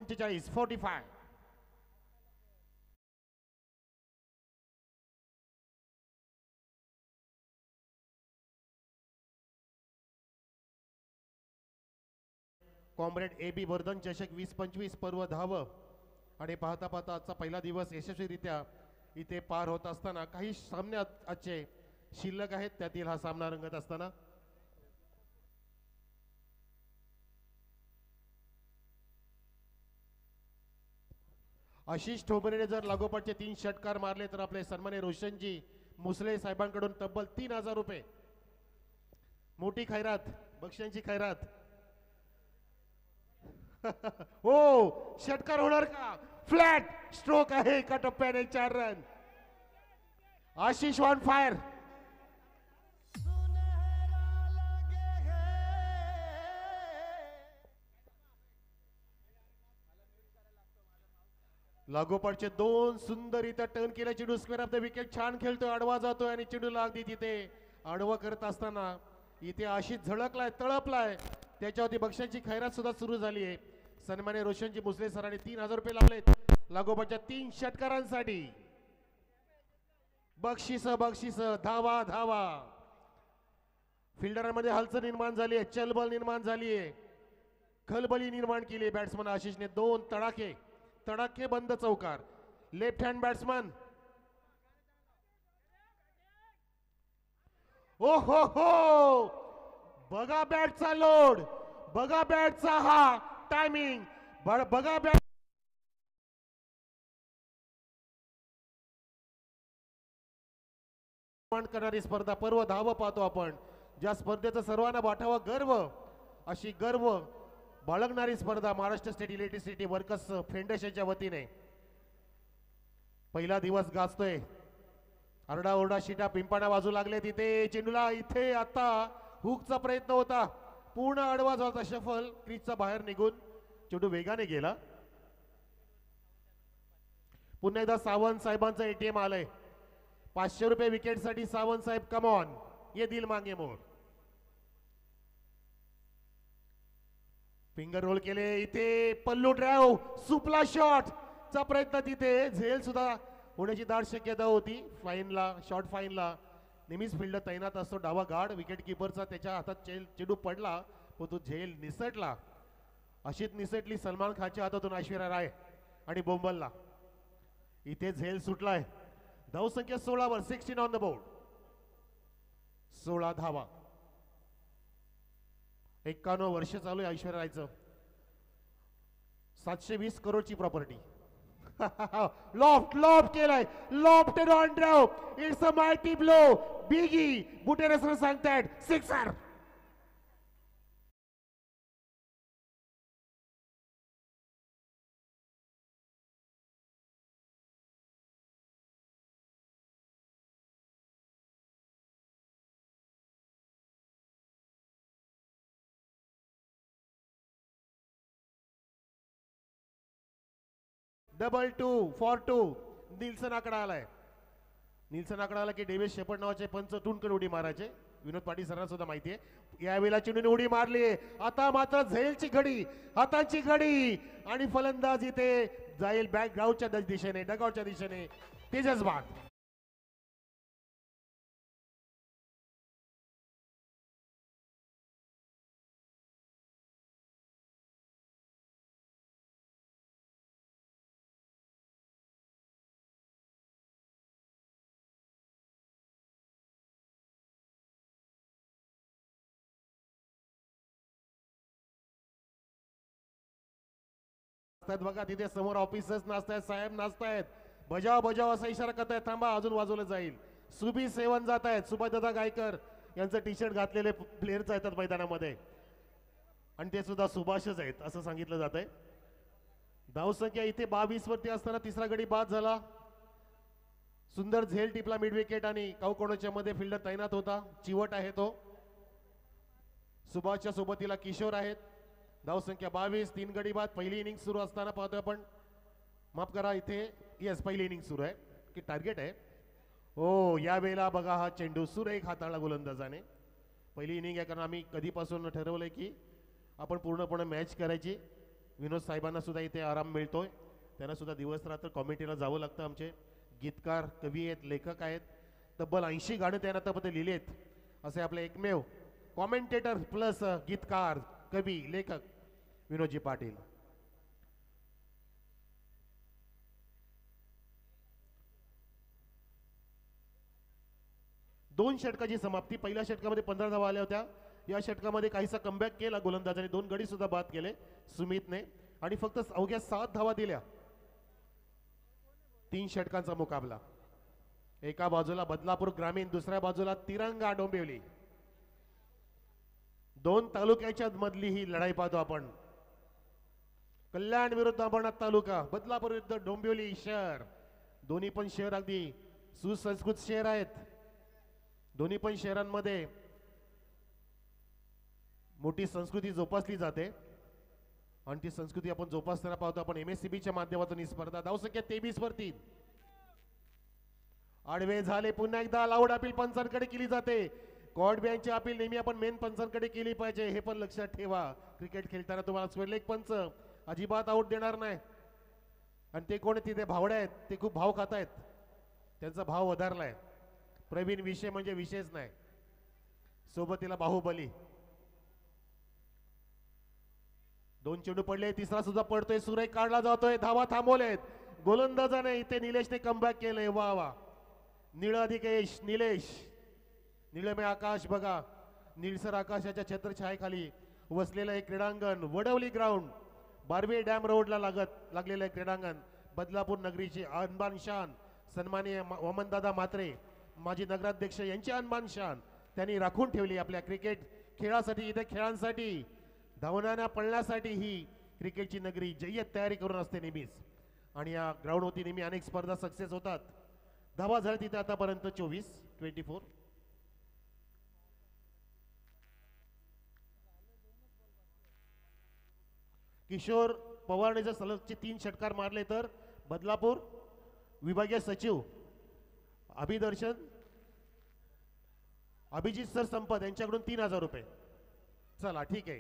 45. Comrade A B Vardhan चषक 20-25 पर्व धाव आणि पाहता पाहता आजचा पहिला दिवस यशस्वीरित्या इथे पार होत असताना काही सामने आजचे शिल्लक आहेत, त्यातील हा सामना रंगत असताना आशिष ठोंबरेने जर लागोपाठचे 3 षटकार मारले तर आपले सन्मान्य रोशनजी मुसले साहेबांकडून तब्बल 3000 रुपये मोठी खैरात, बक्षिसांची खैरात. हो, षटकार होणार का? फ्लॅट स्ट्रोक आहे एका टप्प्याने 4 रन. Ashish on fire. लागोपाठचे 2 सुंदर इथं टर्न केला. चेंडू स्क्वेअर ऑफ द विकेट छान खेळतोय, आडवा जातोय आणि चेंडूला अगदी तिथे आडवा करत असताना इथे आशिष झळकलाय, तळपलाय. त्याच्यावरती बक्षिसांची खैरात सुद्धा सुरू झाली आहे. सन्मान्य रोशनजी मुसले सरांनी 3000 रुपये लावलेत लागोपाठच्या 3 षटकारांसाठी. बक्षिस बक्षिस, धावा धावा. फिल्डरमध्ये हलचल निर्माण झाली आहे, चलबल निर्माण झाली आहे, खलबली निर्माण केली आहे. बॅट्समन आशिषने 2 तडाखे बंद चौकार. Left hand batsman. ओ हो हो, बघा बॅटचा लोड, बघा बॅटचा हा टायमिंग, बघा बॅट करणारी स्पर्धा पर्व धाव पाहतो आपण. ज्या स्पर्धेचा सर्वांना वाटावा गर्व, अशी गर्व बाळगणारी स्पर्धा महाराष्ट्र स्टेट इलेक्ट्रिसिटी वर्कर्स फेडरेशनच्या वतीने पहिला दिवस गाजतोय. आरडाओरडा शिटा पिंपाना वाजू लागले तिथे. चेंडूला इथे आता हुकचा प्रयत्न होता, पूर्ण आडवा झाला. शफल क्रीजचा बाहेर निघून चेंडू वेगाने गेला. पुन्हा एकदा सावंत साहेबांचं एटीएम आलंय. 500 रुपये विकेटसाठी सावंत साहेब, कम ऑन, ये दिल मांगे मोर. फिंगर रोल केले इथे. पल्लू ड्राइव, सुपला शॉट चा प्रयत्न तिथे. झेल सुद्धा होण्याची दाट शक्यता होती. फाईनला, शॉर्ट फाईनला नेहमीच फिल्डर तैनात असतो. डावा गार्ड विकेट किपरचा, त्याच्या हातात चेंडू पडला व तो झेल निसटला. अशीच निसटली सलमान खानच्या हातातून ऐश्वर्या राय आणि बोंबलला. इथे झेल सुटलाय. धावसंख्या 16 वर, 16 ऑन द बोर्ड. 16 धावा. 51 वर्ष चालू आहे ऐश्वर्या रायचं. 720 करोडची प्रॉपर्टी. लॉफ्ट केलाय, lofted on drive. It's a mighty blow. बिगी बुटेरेसर सांगतायत सिक्सर. Double 2 for 2. निल्सन आकडा आलाय. निल्सन आकडा आला की डेव्हिड शेपर्ड नावाचे पंच टूनकर उडी मारायचे. विनोद पाटील सरांना सुद्धा माहिती आहे. यावेळेला चेंडूने उडी मारली. आता मात्र झेलची घडी, हाताची घडी आणि फलंदाज इथे जाईल बॅकग्राऊंडच्या दिशेने, डगआउटच्या दिशेने. तेजस बाग. बघा तिथे समोर ऑफिसर्स नाचतायत, साहेब नाचतायत, बजाव असा इशारा करतायत. थांबा, अजून वाजवलं जाईल. सुबी सेवन जात आहेत. सुभाषदादा गायकर यांचं टी शर्ट घातलेले प्लेयर्स येतात मैदानामध्ये आणि ते सुद्धा सुभाषच आहेत असं सांगितलं जात आहे. धावसंख्या इथे 22 वरती असताना तिसरा गडी बाद झाला. सुंदर झेल टिपला मिड विकेट आणि काउकोणाच्या मध्ये फिल्डर तैनात होता. चिवट आहे तो. सुभाषच्या सोबतीला किशोर आहेत. धावसंख्या 22, 3 गडी बाद. पहिली इनिंग सुरू असताना पाहतोय आपण. माफ करा, इथे येस पहिली इनिंग सुरू आहे की टार्गेट आहे. हो, या वेळेला बघा हा चेंडू सुरेख हाताळला गोलंदाजाने. पहिली इनिंग आहे कारण आम्ही कधीपासून ठरवलंय की आपण पूर्णपणे मॅच करायची. विनोद साहेबांना सुद्धा इथे आराम मिळतोय. त्यांना सुद्धा दिवस रात्र कॉमेंट्रीला जावं लागतं. आमचे गीतकार कवी आहेत, लेखक आहेत. तब्बल 80 गाणं त्यांना त्यामध्ये लिहिले आहेत. असे आपले एकमेव कॉमेंटेटर प्लस गीतकार कवी लेखक विनोदजी पाटील. दोन षटकाची समाप्ती. पहिल्या षटकामध्ये 15 धावा आल्या होत्या. या षटकामध्ये काहीसा कमबॅक केला गोलंदाजाने. 2 गडी सुद्धा बाद केले सुमितने आणि फक्त अवघ्या 7 धावा दिल्या. 3 षटकांचा मुकाबला. एका बाजूला बदलापूर ग्रामीण, दुसऱ्या बाजूला तिरंगा डोंबिवली. 2 तालुक्याच्या मधली ही लढाई पाहतो आपण. कल्याण विरुद्ध अंबरनाथ तालुका, बदलापूर विरुद्ध डोंबिवली शहर. दोन्ही पण शहर अगदी सुसंस्कृत शहर आहेत. दोन्ही पण शहरांमध्ये मोठी संस्कृती जोपासली जाते आणि ती संस्कृती आपण जोपासताना पाहतो आपण MSCBच्या माध्यमातून ही स्पर्धा. धावसंख्या 23 वर 3. आडवे झाले. पुन्हा एकदा लाऊड अपील पंचांकडे केली जाते. कॉर्ड बँचची अपील नेहमी आपण मेन पंचांकडे केली पाहिजे, हे पण लक्षात ठेवा. क्रिकेट खेळताना तुम्हाला स्वेलेक पंच अजिबात आऊट देणार नाही. आणि ते कोण तिथे भावड्या आहेत, ते खूप भाव खात आहेत. त्यांचा भाव वधारलाय. प्रवीण विषय म्हणजे विषयच नाही. सोबतीला बाहुबली. 2 चेंडू पडले. तिसरा सुद्धा पडतोय. सुरेख काढला जातोय. धावा थांबवलेत गोलंदाजाने. इथे निलेशने कमबॅक केलंय. वा वा. निळ अधिकेश निलेश. निळमे आकाश बघा. निळसर आकाशाच्या छत्रछायेखाली वसलेलं एक क्रीडांगण. वडवली ग्राउंड, बारवे डॅम रोडला लागलेलं क्रीडांगण. बदलापूर नगरीची अनबान शान सन्माननीय वामनदादा म्हात्रे माजी नगराध्यक्ष यांची अनबान शान त्यांनी राखून ठेवली आपल्या क्रिकेट खेळासाठी. इथे खेळांसाठी धावणाऱ्या पळण्यासाठी ही क्रिकेटची नगरी जय्यत तयारी करून असते नेहमीच. आणि या ग्राउंडवरती नेहमी अनेक स्पर्धा सक्सेस होतात. धावा झाल्या तिथे आतापर्यंत 24. किशोर पवारने जर सलगचे 3 षटकार मारले तर बदलापूर विभागीय सचिव अभिजित सर संपत यांच्याकडून 3000 रुपये. चला ठीक आहे.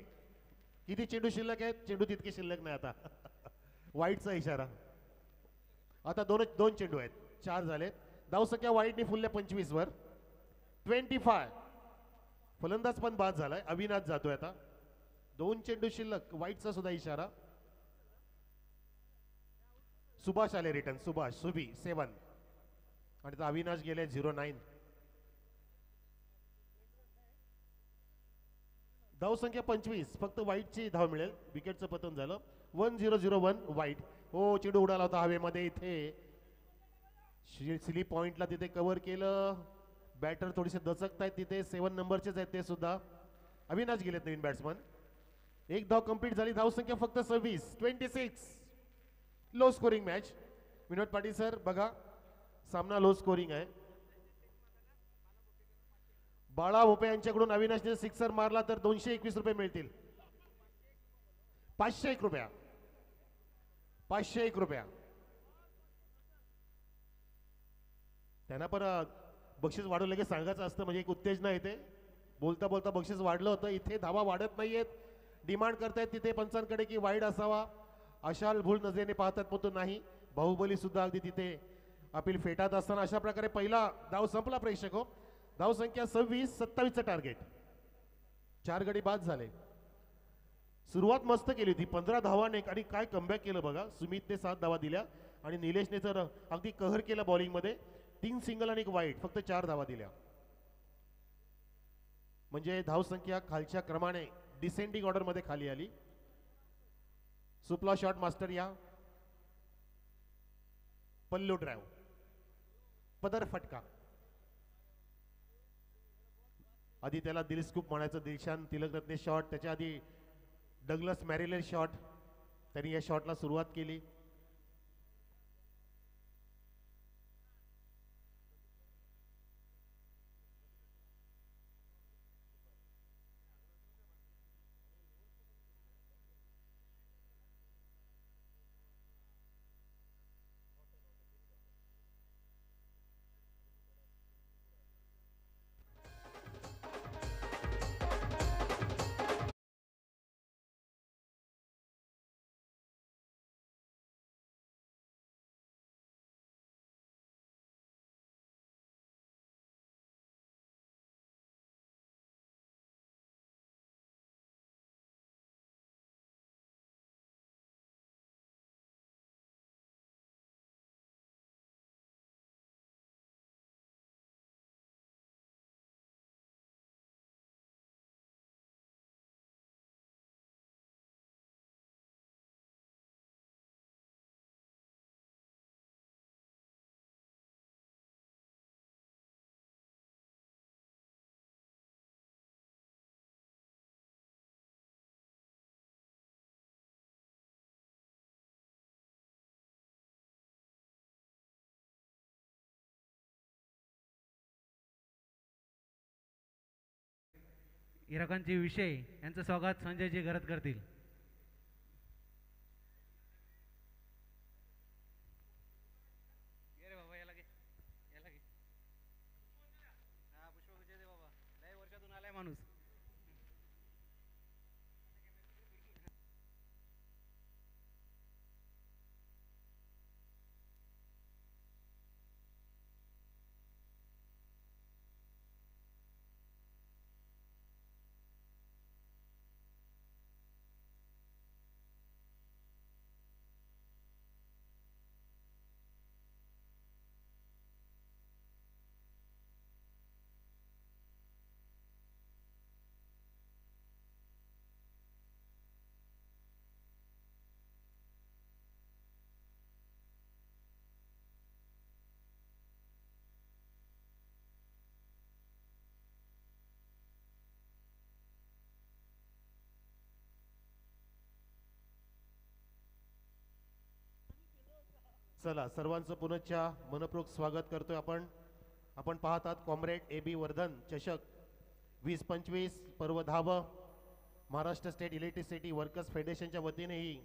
किती चेंडू शिल्लक आहेत? चेंडू तितके शिल्लक नाही आता. वाईटचा इशारा. आता दोन चेंडू आहेत. 4 झाले. धावसंख्या वाईटने फुलल्या 25 वर. 25. फलंदाज पण बाद झालाय. अविनाश जातोय आता. 2 चेंडू शिल्लक. वाईटचा सुद्धा इशारा. सुभाष आले रिटर्न. सुभी 7 आणि अविनाश गेले 09. धावसंख्या 25. फक्त वाईटची धाव मिळेल. विकेटचं पतन झालं. 1001 वाईट. हो चेंडू उडाला होता हवेमध्ये. इथे स्लिप पॉइंटला तिथे कव्हर केलं. बॅटर थोडेसे दचकत आहेत तिथे. 7 नंबरचेच आहेत ते सुद्धा. अविनाश गेलेत नवीन बॅट्समन. 1 धाव कंप्लीट झाली. धावसंख्या फक्त 26. Low scoring match. Vinod Patil sir बघा, सामना लो स्कोरिंग आहे. बाळा भोपे यांच्याकडून अविनाशने सिक्सर मारला तर 221 रुपये मिळतील. 501 रुपया. 501 रुपया. त्यांना पण बक्षीस वाढवलं लगेच सांगायचं असतं, म्हणजे एक उत्तेजना येते. बोलता बोलता बक्षीस वाढलं होतं. इथे धावा वाढत नाहीयेत. डिमांड करतायत तिथे पंचांकडे की वाईड असावा. अशाल भूल नजरेने पाहतात परंतु नाही. बाहुबली सुद्धा अगदी तिथे अपील फेटात असताना अशा प्रकारे पहिला धाव संपला. प्रेक्षक हो, धाव संख्या 26-27चं टार्गेट. 4 गडी बाद झाले. सुरुवात मस्त केली होती 15 धावाने आणि काय कमबॅक केलं बघा. सुमितने 7 धावा दिल्या आणि निलेशने तर अगदी कहर केला बॉलिंगमध्ये. 3 सिंगल आणि 1 वाईट. फक्त 4 धावा दिल्या. म्हणजे धावसंख्या खालच्या क्रमाने डिसेंडिंग ऑर्डर मध्ये खाली आली. सुपला शॉट मास्टर या. पल्लू ड्राइव्ह. पदर फटका. आधी त्याला दिल स्कूप म्हणायचं. दिलशान तिलकरत्ने शॉट. त्याच्या आधी डगलस मॅरिलेर शॉट. त्यांनी या शॉटला सुरुवात केली. हिराकांचे विषय यांचं स्वागत संजयजी घरात करतील. माणूस चला सर्वांचं पुनश्चा मनपूर्वक स्वागत करतोय आपण. आपण पाहतात कॉम्रेड ए बी वर्धन चषक 2025 पर्व 10 महाराष्ट्र स्टेट इलेक्ट्रिसिटी वर्कर्स फेडरेशनच्या वतीने ही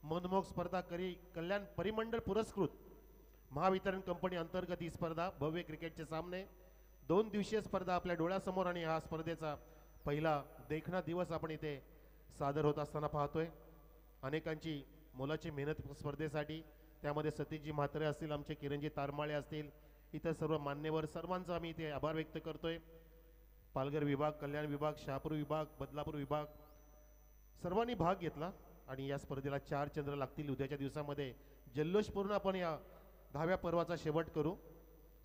मनमोहक स्पर्धा कल्याण परिमंडळ पुरस्कृत महावितरण कंपनी अंतर्गत ही स्पर्धा भव्य क्रिकेटचे सामने 2 दिवसीय स्पर्धा आपल्या डोळ्यासमोर आणि हा स्पर्धेचा पहिला देखणा दिवस आपण इथे सादर होत असताना पाहतोय. अनेकांची मोलाची मेहनत स्पर्धेसाठी, त्यामध्ये सतीशजी म्हात्रे असतील, आमचे किरणजी तारमाळे असतील, इतर सर्व मान्यवर सर्वांचा आम्ही इथे आभार व्यक्त करतोय. पालघर विभाग, कल्याण विभाग, शहापूर विभाग, बदलापूर विभाग सर्वांनी भाग घेतला आणि या स्पर्धेला 4 चंद्र लागतील. उद्याच्या दिवसामध्ये जल्लोषपूर्ण आपण या 10व्या पर्वाचा शेवट करू.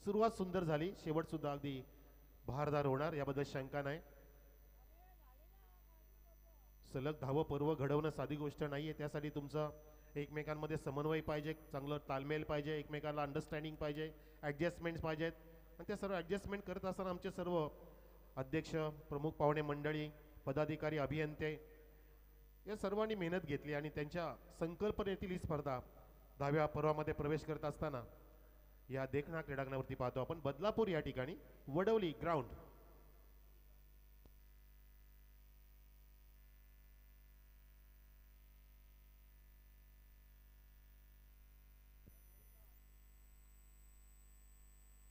सुरुवात सुंदर झाली, शेवट सुद्धा अगदी भारदार होणार याबद्दल शंका नाही. सलग 10वं पर्व घडवणं साधी गोष्ट नाहीये. त्यासाठी तुमचा एकमेकांमध्ये समन्वय पाहिजे, चांगलं तालमेल पाहिजे, एकमेकांना अंडरस्टँडिंग पाहिजे, ॲडजस्टमेंट्स पाहिजेत. आणि त्या सर्व ॲडजस्टमेंट करत असताना आमचे सर्व अध्यक्ष, प्रमुख पाहुणे मंडळी, पदाधिकारी, अभियंते या सर्वांनी मेहनत घेतली आणि त्यांच्या संकल्पनेतील ही स्पर्धा 10व्या पर्वामध्ये प्रवेश करत असताना या देखणा क्रीडांगणावरती पाहतो आपण. बदलापूर या ठिकाणी वडवली ग्राउंड.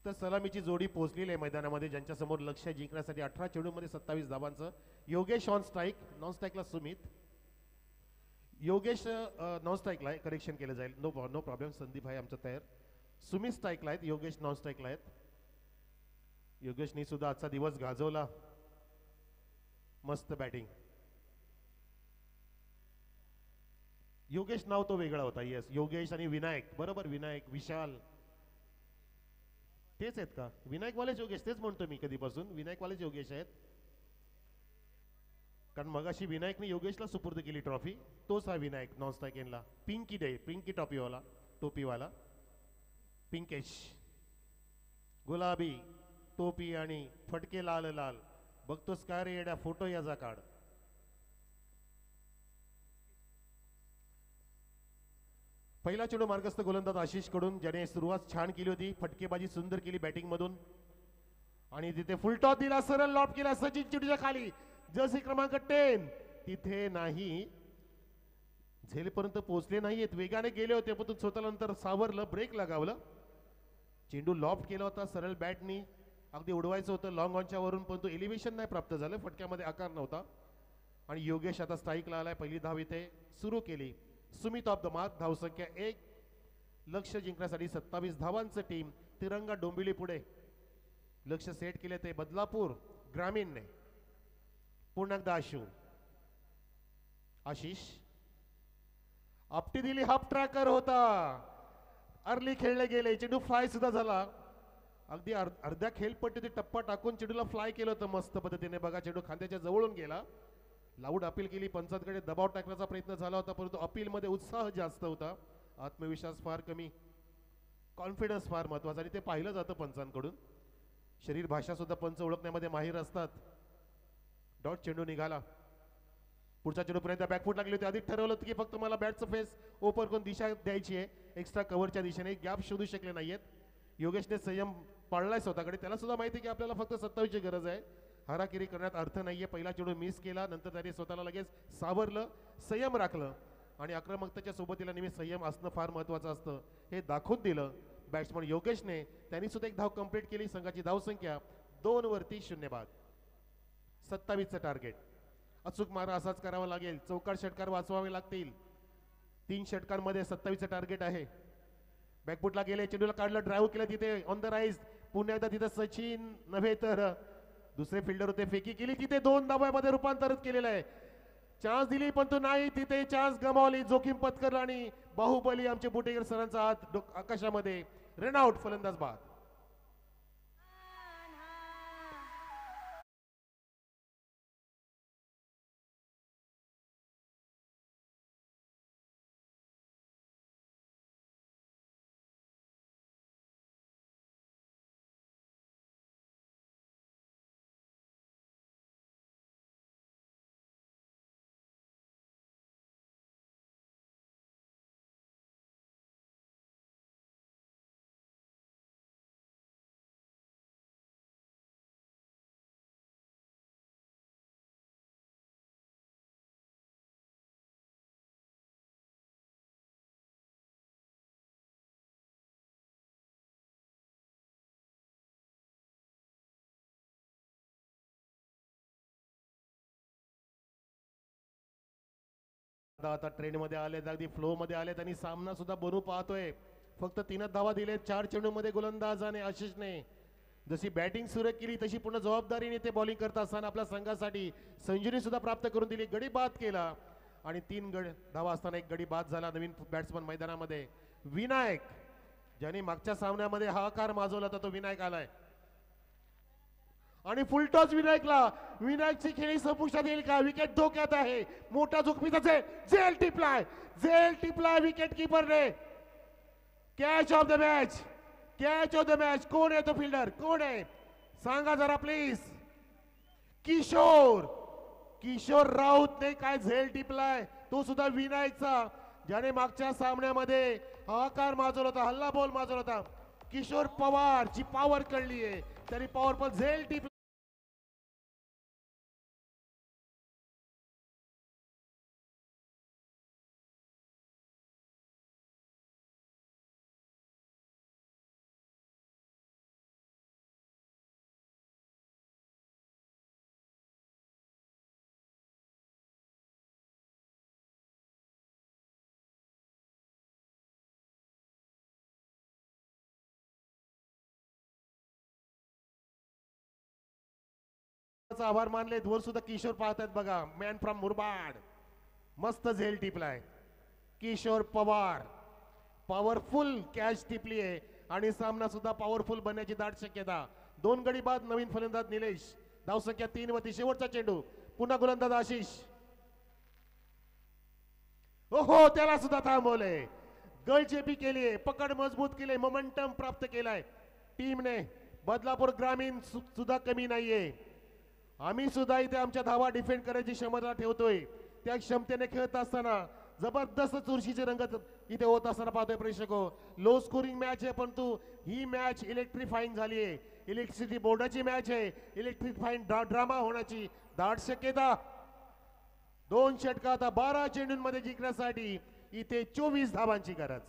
तर सलामीची जोडी पोहोचलेली आहे मैदानामध्ये, ज्यांच्यासमोर लक्ष जिंकण्यासाठी 18 चेंडूमध्ये 27 धावांचं योगेश ऑन स्ट्राईक, नॉन स्ट्राईकला सुमित. योगेश नॉन स्ट्राईकला आहे, करेक्शन केलं जाईल, नो प्रॉब्लेम. संदीप आहे आमचा तयार. सुमित स्ट्राईकला आहेत, योगेश नॉन स्ट्राईकला आहेत. योगेशनी सुद्धा आजचा दिवस गाजवला, मस्त बॅटिंग. योगेश नाव तो वेगळा होता. येस, योगेश आणि विनायक, बरोबर. विनायक, विशाल तेच आहेत का? विनायकवालेच योगेश, तेच म्हणतो मी कधीपासून, विनायकवालेच योगेश आहेत. कारण मगाशी विनायकने योगेशला सुपूर्द केली ट्रॉफी, तोच हा विनायक नॉन स्ट्राईक एनला. पिंकी डे, पिंकी टोपीवाला पिंकेश, गुलाबी टोपी आणि फटके लाल लाल. बघतोस काय रे येड्या, फोटो याचा काढ. पहिला चेंडू मार्गस्थ गोलंदाज आशिष कडून, ज्याने सुरुवात छान केली होती, फटकेबाजी सुंदर केली बॅटिंग मधून आणि तिथे फुलटॉस दिला, सरळ लॉप केला सचिन चिडूच्या खाली. जर्सी क्रमांक 10 तिथे नाही, झेलपर्यंत पोहोचले नाहीयेत, वेगाने गेले होते पण स्वतःला नंतर सावरलं, ब्रेक लगावलं. चेंडू लॉफ्ट केला होता सरळ बॅटनी, अगदी उडवायचं होतं लॉंग ऑनच्या वरून, पण तो एलिव्हेशन नाही प्राप्त झालं, फटक्यामध्ये आकार नव्हता. आणि योगेश आता स्ट्राईकला आलाय, पहिली धाव इथे सुरू केली. सुमित ऑफ द मार्क, धावसंख्या 1. लक्ष जिंकण्यासाठी 27 धावांचं टीम तिरंगा डोंबिवली पुढे. लक्ष सेट केले ते बदलापूर ग्रामीणने. पुन्हा एकदा आशिष आपटी दिली, हाफ ट्रॅकर होता, अर्ली खेळले गेले, चेंडू फ्लाय सुद्धा झाला. अगदी अर्ध्या खेळपट्टी टप्पा टाकून चेंडूला फ्लाय केलं होतं मस्त पद्धतीने. बघा चेंडू खांद्याच्या जवळून गेला. लाऊड अपील केली, पंचांकडे दबाव टाकण्याचा प्रयत्न झाला होता, परंतु अपीलमध्ये उत्साह जास्त होता, आत्मविश्वास फार कमी, कॉन्फिडन्स फार महत्वाचा आणि ते पाहिलं जातं पंचांकडून. शरीर भाषा सुद्धा पंच ओळखण्यामध्ये माहीर असतात. डॉट चेंडू निघाला. पुढच्या चेंडूपर्यंत बॅकफूट लागली होती. आधी ठरवलं होतं की फक्त मला बॅटचं फेस ओपन करून दिशा द्यायची आहे, एक्स्ट्रा कव्हरच्या दिशेने. गॅप शोधू शकले नाहीयेत. योगेशने संयम पाळलाय स्वतःकडे, त्याला सुद्धा माहिती की आपल्याला फक्त 27ची गरज आहे. हाराकिरी करण्यात अर्थ नाहीये. पहिला चेंडू मिस केला, नंतर त्याने स्वतःला लगेच सावरलं, संयम राखलं आणि आक्रमकतेच्या सोबतीला नेहमी संयम असणं फार महत्वाचं असतं हे दाखवून दिलं बॅट्समन योगेशने. त्यांनी सुद्धा एक धाव कंप्लीट केली. संघाची धावसंख्या 2 वरती 0 बाद. 27चं टार्गेट. अचूक मारा असाच करावा लागेल. चौकार षटकार वाचवावे लागतील. 3 षटकांमध्ये 27चं टार्गेट आहे. बॅकफुटला गेले, चेंडूला काढलं, ड्राईव्ह केलं तिथे ऑन द राईज. पुन्हा एकदा तिथे सचिन नव्हे तर दुसरे फिल्डर होते, फेकी केली तिथे 2 धावांमध्ये रूपांतरित केलेलं आहे. चान्स दिली पण तो नाही, तिथे चान्स गमावली, जोखीम पत्करला आणि बाहुबली आमचे बुटेकर सरांचा हात आकाशामध्ये. रनआउट, फलंदाज बाद. आता ट्रेंड मध्ये आले, अगदी फ्लो मध्ये आले. त्यांनी सामना सुद्धा बनू पाहतोय. फक्त 3च धावा दिले 4 चेंडू मध्ये गोलंदाज आणि आशिषने जशी बॅटिंग सुरू केली तशी पूर्ण जबाबदारीने ते बॉलिंग करत असताना आपल्या संघासाठी संजुनी सुद्धा प्राप्त करून दिली. गडी बाद केला आणि 3 धावा असताना एक गडी बाद झाला. नवीन बॅट्समन मैदानामध्ये विनायक, ज्यांनी मागच्या सामन्यामध्ये हाकार माजवला तर तो विनायक आलाय आणि फुलटॉस विनायकला. विनायकची खेळी संपुष्टात येईल का? विकेट धोक्यात आहे. मोठा जोखमीचा झेल टिपलाय विकेट किपरने. Catch of the match, catch of the match. कोण आहे तो फिल्डर, कोण आहे सांगा जरा प्लीज. किशोर राऊतने काय झेल टिपलाय, तो सुद्धा विनायकचा, ज्याने मागच्या सामन्यामध्ये हाकार माजवला होता, हल्ला बॉल माजवला होता. किशोर पवारची पॉवर कळली आहे, त्यांनी पॉवरफुल झेल टिपला. आभार मानले. वर सुद्धा किशोर पाहतात बघा. मॅन फ्रॉम मुरबाड, मस्त झेल टिपलाय. किशोर पवार पॉवरफुल कॅच टिपली आहे आणि सामना सुद्धा पॉवरफुल बनण्याची दाट शक्यता. 2 गडी बाद. नवीन फलंदाज निलेश. धावसंख्या 3 वरती. शेवटचा चेंडू. पुन्हा गोलंदाज आशिष. ओहो, त्याला सुद्धा थांबवले. गळचेपी केली, पकड मजबूत केली, मोमेंटम प्राप्त केलाय टीमने. बदलापूर ग्रामीण सुद्धा कमी नाहीये. आम्ही सुद्धा इथे आमच्या धावा डिफेंड करायची क्षमता ठेवतोय. त्या क्षमतेने खेळत असताना जबरदस्त चुरशीचे रंगत इथे होत असताना पाहतोय प्रेक्षको. लो स्कोरिंग मॅच आहे, परंतु ही मॅच इलेक्ट्रिफाईंग झाली आहे. इलेक्ट्रिसिटी बोर्डाची मॅच आहे. इलेक्ट्रिफाईंग ड्रामा होण्याची दाट शक्यता. 2 षटकात 12 चेंडूंमध्ये जिंकण्यासाठी इथे 24 धावांची गरज.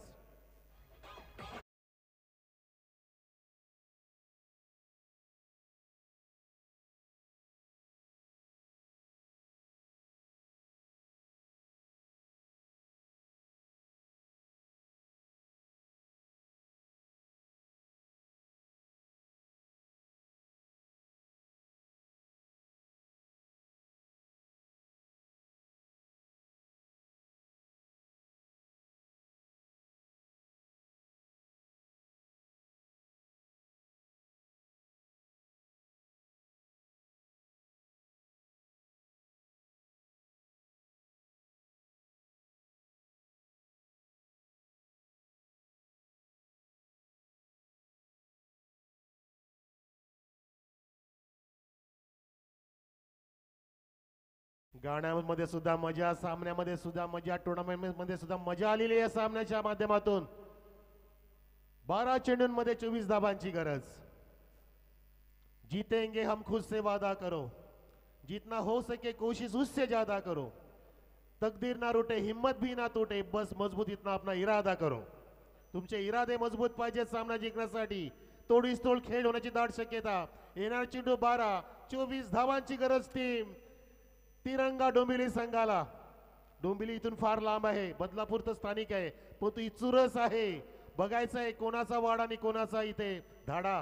गाण्यामध्ये सुद्धा मजा, सामन्यामध्ये सुद्धा मजा, टुर्नामेंट मध्ये सुद्धा मजा आलेली आहे सामन्याच्या माध्यमातून. 12 चेंडूंमध्ये 24 धावांची गरज. जीतेंगे हम खुद से वादा करो, जितना हो सके कोशिश उससे ज्यादा करो, तकदीर ना रुटे हिम्मत भी ना तुटे, बस मजबूत इतना अपना इरादा करो. तुमचे इरादे मजबूत पाहिजेत सामना जिंकण्यासाठी. तोडीस तोड खेळ होण्याची दाट शक्यता. येणार चेंडू 12, 24 धावांची गरज टीम तिरंगा डोंबिवली संघाला. डोंबिवली इथून फार लांब आहे, बदलापूर तर स्थानिक आहे, पण तू चुरस आहे. बघायचं आहे कोणाचा वाडा आणि कोणाचा इथे धाडा,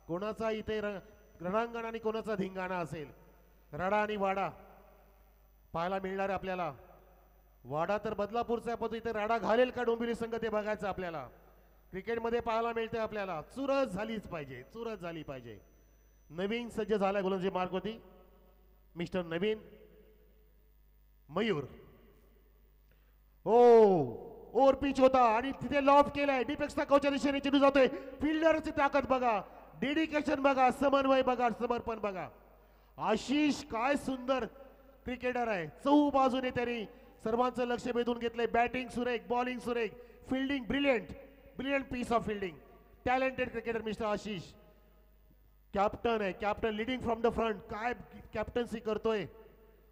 कोणाचा इथे रणांगण आणि कोणाचा धिंगाणा असेल. रडा आणि वाडा पाहायला मिळणार आहे आपल्याला. वाडा तर बदलापूरचा आहे, पण इथे राडा घालेल का डोंबिवली संघ ते बघायचं आपल्याला. क्रिकेटमध्ये पाहायला मिळते आपल्याला. चुरस झालीच पाहिजे, चुरस झाली पाहिजे. नवीन सज्ज झालाय गोलंदाजी मार्ग होती मिस्टर नवीन मयूर. हो ओव्हर पिच होता आणि तिथे लॉफ केलाय. डिपेक्सचा कवच्या दिशेने चेंडू जातोय. फिल्डरची ताकद बघा, डेडिकेशन बघा, समन्वय बघा, समर्पण बघा. आशिष काय सुंदर क्रिकेटर आहे. चहू बाजूने त्यांनी सर्वांचं लक्ष वेधून घेतलंय. बॅटिंग सुरेख, बॉलिंग सुरेख, fielding brilliant, brilliant piece of fielding. Talented cricketer mister Ashish. Captain आहे, captain leading from the front. काय कॅप्टन्सी करतोय.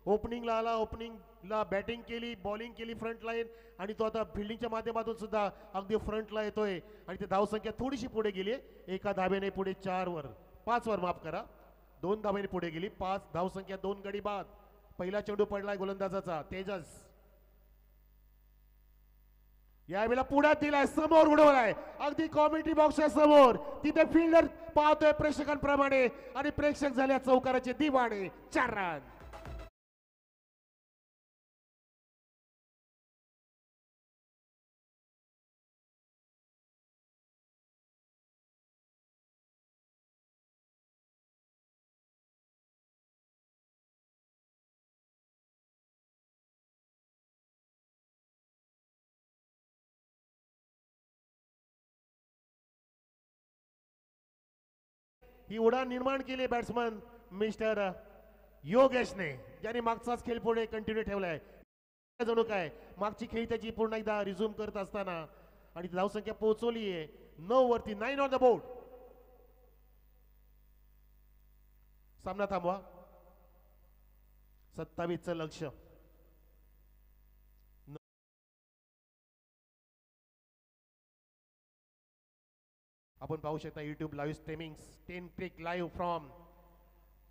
ओपनिंगला आला, ओपनिंगला बॅटिंग केली, बॉलिंग केली फ्रंट लाईन, आणि तो आता फिल्डिंगच्या माध्यमातून सुद्धा अगदी फ्रंटला येतोय. आणि ते धावसंख्या थोडीशी पुढे गेली, एका धाब्याने पुढे 4 वर 5 वर माफ करा, 2 धाब्याने पुढे गेली. 5 धावसंख्या 2 गडी बाद. पहिला चेंडू पडलाय गोलंदाजाचा तेजस. यावेळेला पुढ्यात दिलाय, समोर उडवलाय, अगदी कॉमेंट्री बॉक्सच्या समोर. तिथे फिल्डर पाहतोय प्रेक्षकांप्रमाणे, आणि प्रेक्षक झाल्या चौकाराचे दिवाणे. 4 रन. ही उडान निर्माण केली बॅट्समन मिस्टर योगेशने, ज्याने मागचाच खेळ पुढे कंटिन्यू ठेवलाय. जणू काय मागची खेळी त्याची पुन्हा एकदा रिझ्यूम करत असताना, आणि धावसंख्या पोहोचवली आहे 9 वरती. 9 ऑन द बोर्ड. सामना थांबवा. 27चं लक्ष. आपण पाहू शकता YouTube live streaming 10 click live from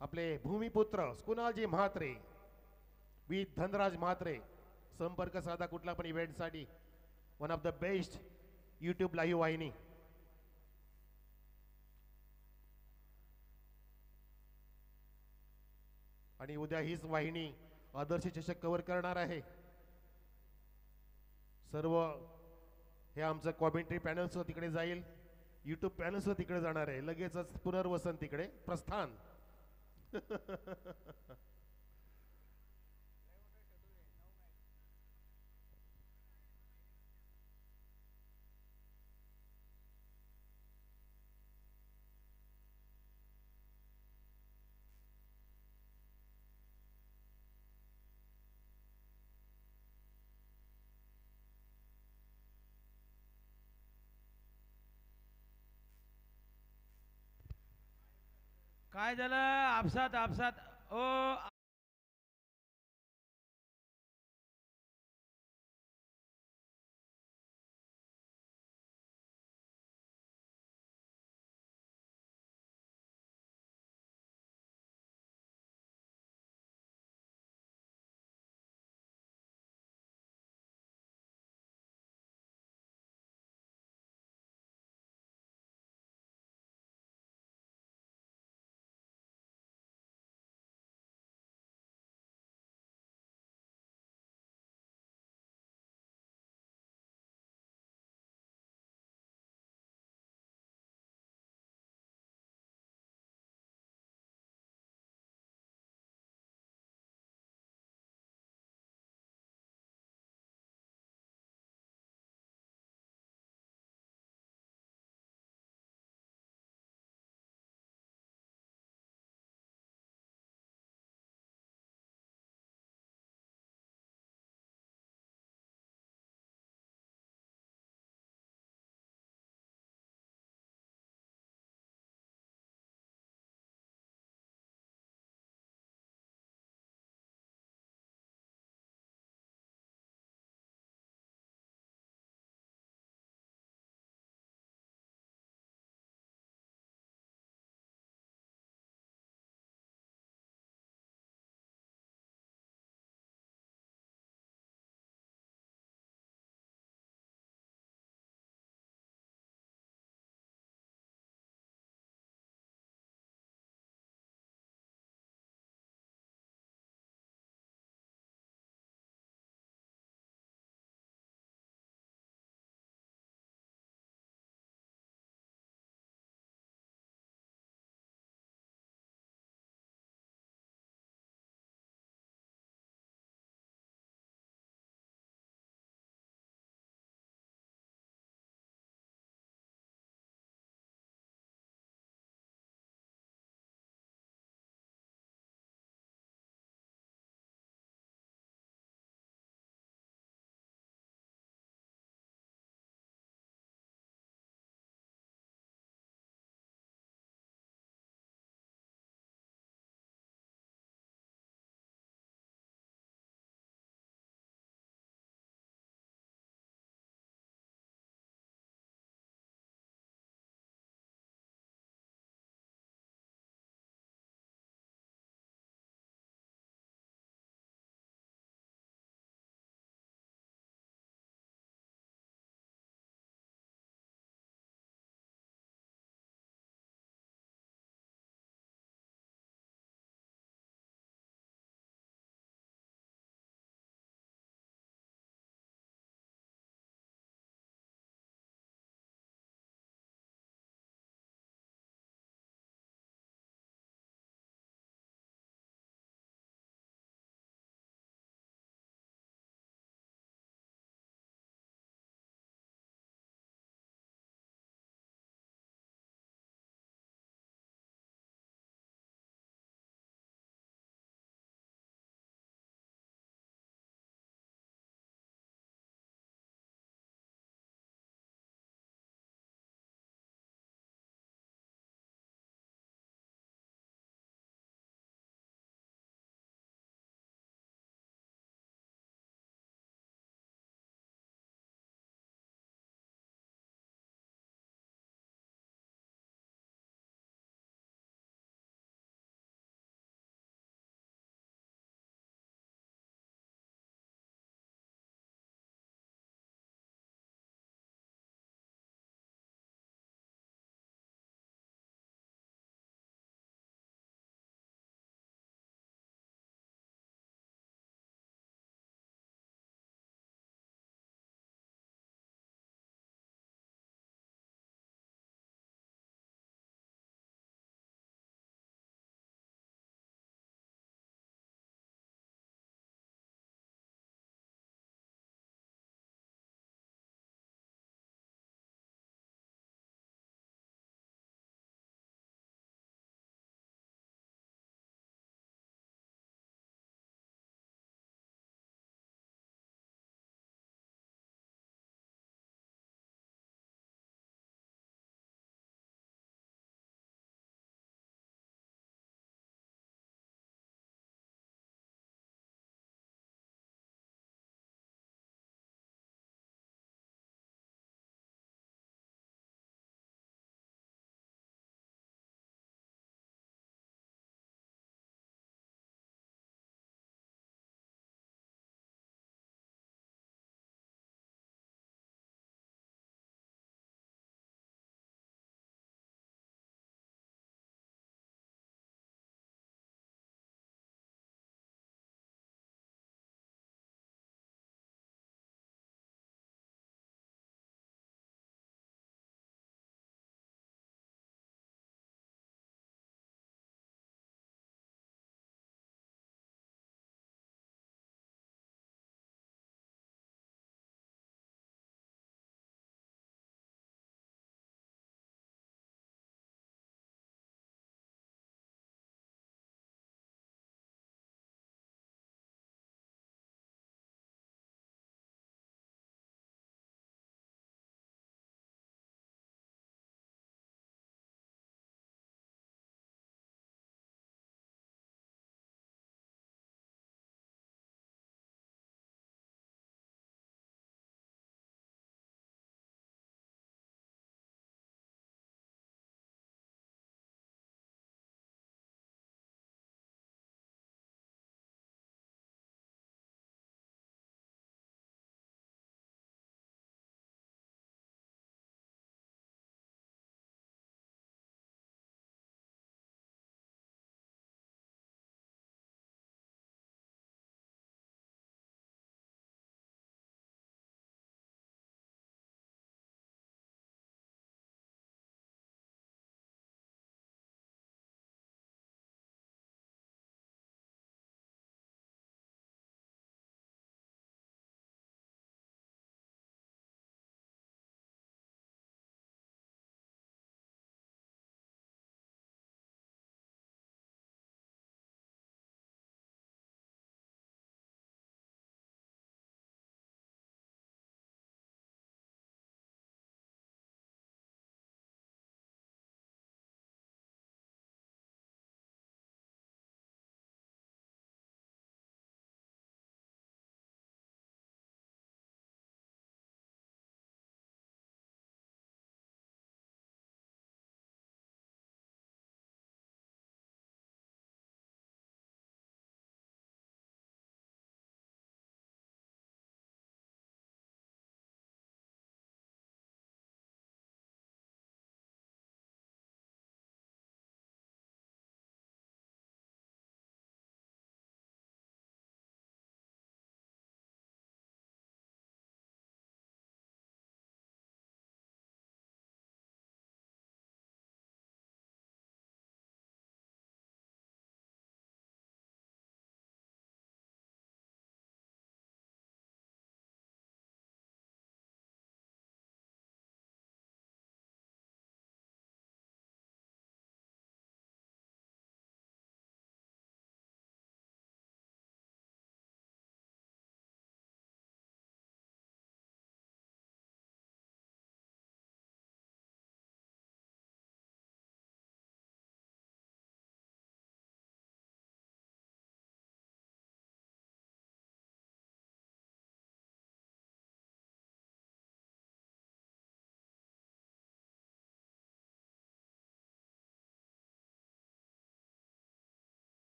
आपले भूमिपुत्र कुणालजी म्हात्रे विथ धनराज म्हात्रे. संपर्क साधा कुठला पण इव्हेंटसाठी. One of the best YouTube live वाहिनी. आणि उद्या हीच वाहिनी आदर्श चषक कव्हर करणार आहे. सर्व हे आमचं कॉमेंट्री पॅनल्स तिकडे जाईल, युट्यूब पॅनल्स तिकडे जाणार आहे. लगेचच पुनर्वसन तिकडे प्रस्थान. काय झालं. आपसात आपसात ओ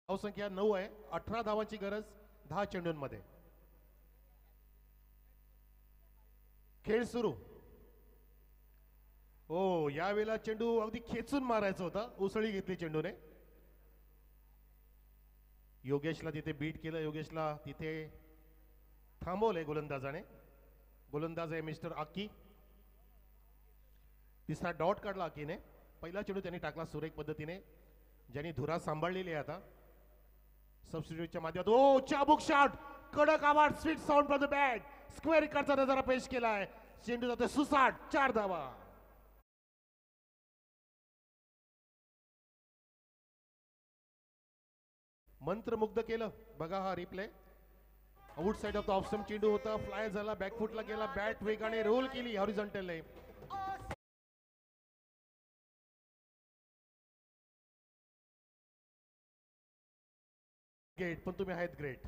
धावसंख्या 9 आहे. 18 धावांची गरज 10 चेंडूंमध्ये. खेळ सुरू. हो, यावेळेला चेंडू अगदी खेचून मारायचा होता, उसळी घेतली चेंडूने. योगेशला तिथे बीट केलं, योगेशला तिथे थांबवलंय गोलंदाजाने. गोलंदाज आहे मिस्टर आकी. तिसरा डॉट काढला आकीने. पहिला चेंडू त्यांनी टाकला सुरेख पद्धतीने, ज्यांनी धुरा सांभाळलेली आहे आता सबस्टिट्यूटच्या माध्यमातून. ओ चाबुक शॉट, कडक आवाज, sweet sound from the bat. Square कडचा नजारा पेश केलाय. चेंडू जातोय सुसाट. 4 धावा. मंत्रमुग्ध केलं बघा हा replay. Out side of the off stump चेंडू होता, फ्लाय झाला, बॅकफुटला गेला, बॅट वेगाने रोल केली हॉरिझॉन्टल. ग्रेट, पण तुम्ही आहेत ग्रेट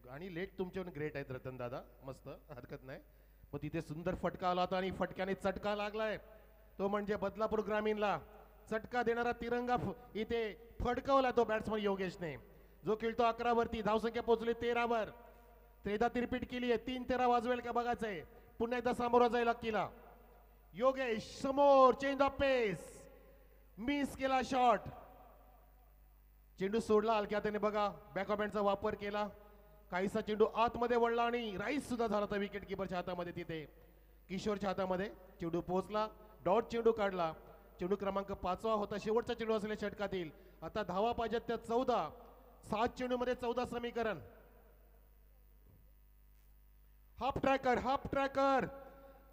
आणि लेट तुमच्यावर ग्रेट आहेत रतन दादा, मस्त, हरकत नाही. पण तिथे सुंदर फटका आला होता आणि फटक्याने चटका लागलाय, तो म्हणजे बदलापूर ग्रामीणला चटका देणारा तिरंगा इथे फडकवला तो बॅट्समन योगेशने, जो खेळतो 11 वरती. धावसंख्या पोहोचली 13 वर. त्रेदा ती रिपीट केली आहे. 3-13 वाजवेल का बघायचंय. पुन्हा एकदा सामोरा जाईल अक्कीला. योगेश समोर, चेंज ऑफ पेस, मिस केला शॉट. चेंडू सोडला हलक्या त्याने बघा, बॅकहँडचा वापर केला. काहीसा चेंडू आतमध्ये वळला आणि राईस सुद्धा झाला होता विकेट किपरच्या हातामध्ये. तिथे किशोरच्या हातामध्ये चेंडू पोहोचला. डॉट चेंडू काढला. चेंडू क्रमांक 5वा होता, शेवटचा चेंडू असलेल्या षटकातील. आता धावा पाहिजेत त्या 14. 7 चेंडू मध्ये 14 समीकरण. हाफ ट्रॅकर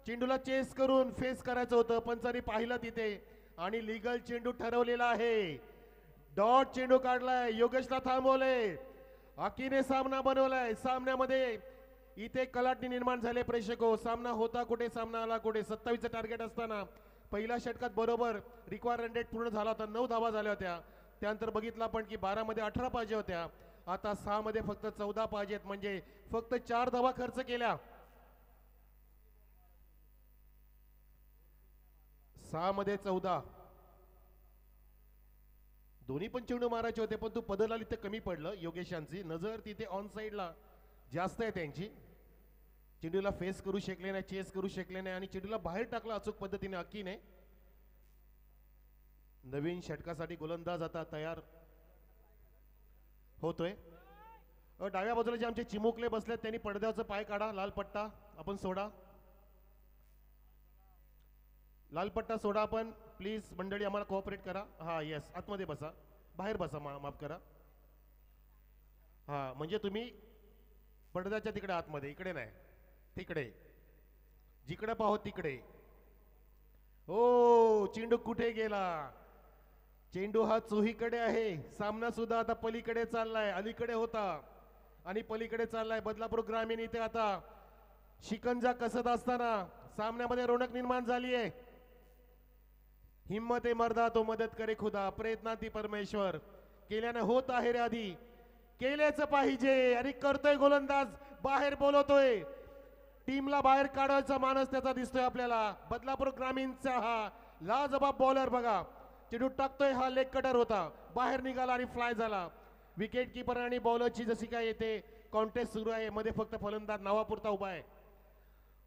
चेंडूला चेस करून फेस करायचं होतं, पंचांनी पाहिलं तिथे आणि लिगल चेंडू ठरवलेला आहे. डॉट चेंडू काढलाय, योगेशला थांबवले, आकीने सामना बनवलाय. सामन्यामध्ये इथे कलाटणी निर्माण झाले प्रेक्षक हो. सामना होता कुठे, सामना आला कुठे. 27चं टार्गेट असताना पहिल्या षटकात बरोबर रिक्वायर रन रेट पूर्ण झाला होता, 9 धावा झाल्या होत्या. त्यानंतर बघितलं आपण की 12 मध्ये 18 पाहिजे होत्या, आता 6 मध्ये फक्त 14 पाहिजेत, म्हणजे फक्त 4 धावा खर्च केल्या. 6 मध्ये 14. दोन्ही पण चेंडू मारायचे होते, पण तू पदर आली तर कमी पडलं. योगेशांची नजर तिथे ऑन साइडला जास्त आहे त्यांची. चेंडूला फेस करू शकले नाही, चेस करू शकले नाही आणि चेंडूला बाहेर टाकला अचूक पद्धतीने अक्कीने. नवीन षटकासाठी गोलंदाज आता तयार होतोय. डाव्या बाजूला जे आमचे चिमुकले बसलेत त्यांनी पडद्यावरचा पाय काढा. लाल पट्टा आपण सोडा, लाल पट्टा सोडा आपण प्लीज. मंडळी आम्हाला कोऑपरेट करा. हा येस, आतमध्ये बसा, बाहेर बसा, माफ करा. हा म्हणजे तुम्ही पडद्याच्या तिकडे आतमध्ये, इकडे नाही, तिकडे, जिकडे पाहो तिकडे. ओ चेंडू कुठे गेला. चेंडू हा चोहीकडे आहे. सामना सुद्धा आता पलीकडे चाललाय, अलीकडे होता आणि पलीकडे चाललाय. बदलापूर ग्रामीण इथे आता शिकंजा कसत असताना सामन्यामध्ये रोनक निर्माण झाली आहे. हिम्मत आहे मर्दा तो मदत करे खुदा, प्रयत्नांती परमेश्वर. केल्याने होत आहे रे आधी, केलेच पाहिजे आणि करतोय गोलंदाज, बाहेर बोलवतोय. टीमला बाहेर काढायचा मानस त्याचा दिसतोय आपल्याला. बदलापूर ग्रामीणचा हा लाजबाब बॉलर बघा, चेंडू टाकतोय. हा लेग कटर होता, बाहेर निघाला आणि फ्लाय झाला. विकेट किपर आणि बॉलरची जशी काय येते कॉन्टेस्ट सुरू आहे. मध्ये फक्त फलंदाज नावापुरता उभा आहे.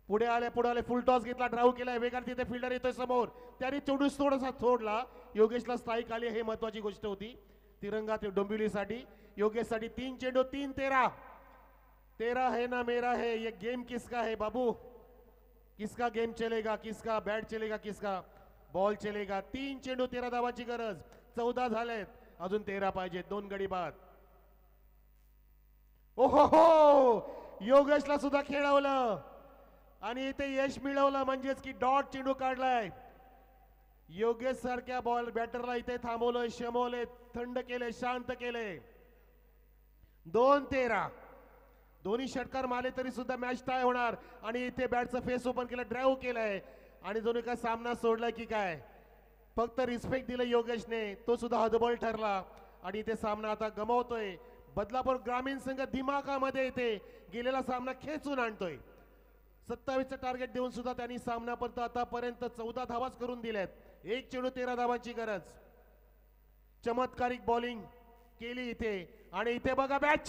पुढे आले, फुल टॉस घेतला, ड्राईव्ह केलाय वेगाने. तिथे फिल्डर येतोय समोर, त्याने चेंडू थोडासा सोडला. योगेशला स्ट्राईक आली, हे महत्वाची गोष्ट होती तिरंगा डोंबिवलीसाठी. योगेशसाठी 3 चेंडू 3-13. 13 है ना मेरा है, ये गेम किसका है बाबू. किसका गेम चलेगा, किसका बॅट चलेगा, किसका बॉल चलेगा. 3 चेंडू 13 धावाची गरज. 14 झालेत, अजून 13 पाहिजे. 2 गडी बाद. ओहो, योगेशला सुद्धा खेळवलं आणि इथे यश मिळवलं, म्हणजेच की डॉट चेंडू काढलाय. योगेश सारख्या बॉल बॅटरला इथे थांबवलं, शमवले, थंड केले, शांत केले. 2-13. दोन्ही षटकार मारले तरी सुद्धा मॅच टाय होणार आणि इथे बॅटचं फेस ओपन केलं, ड्राईव्ह केलंय आणि दोन्ही काय सामना सोडलाय की काय. फक्त रिस्पेक्ट दिलं योगेशने, तो सुद्धा हतबल ठरला आणि इथे सामना आता गमावतोय. बदलापूर ग्रामीण संघ दिमागामध्ये इथे गेलेला सामना खेचून आणतोय. 27चं टार्गेट देऊन सुद्धा त्यांनी सामन्यापर्यंत आतापर्यंत 14 धावाच करून दिल्यात. 1 चेंडू 13 धावांची गरज. चमत्कारिक बॉलिंग केली इथे आणि इथे बघा बॅट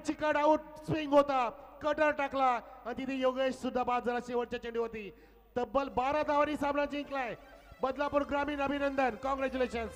चिकट आउट स्विंग होता, कटर टाकला आणि तिथे योगेश सुद्धा बाद झाला शेवटच्या चेंडूवरती. तब्बल 12 धावांनी सामना जिंकलाय. बदलापूर ग्रामीण अभिनंदन, कॉंग्रॅच्युलेशन.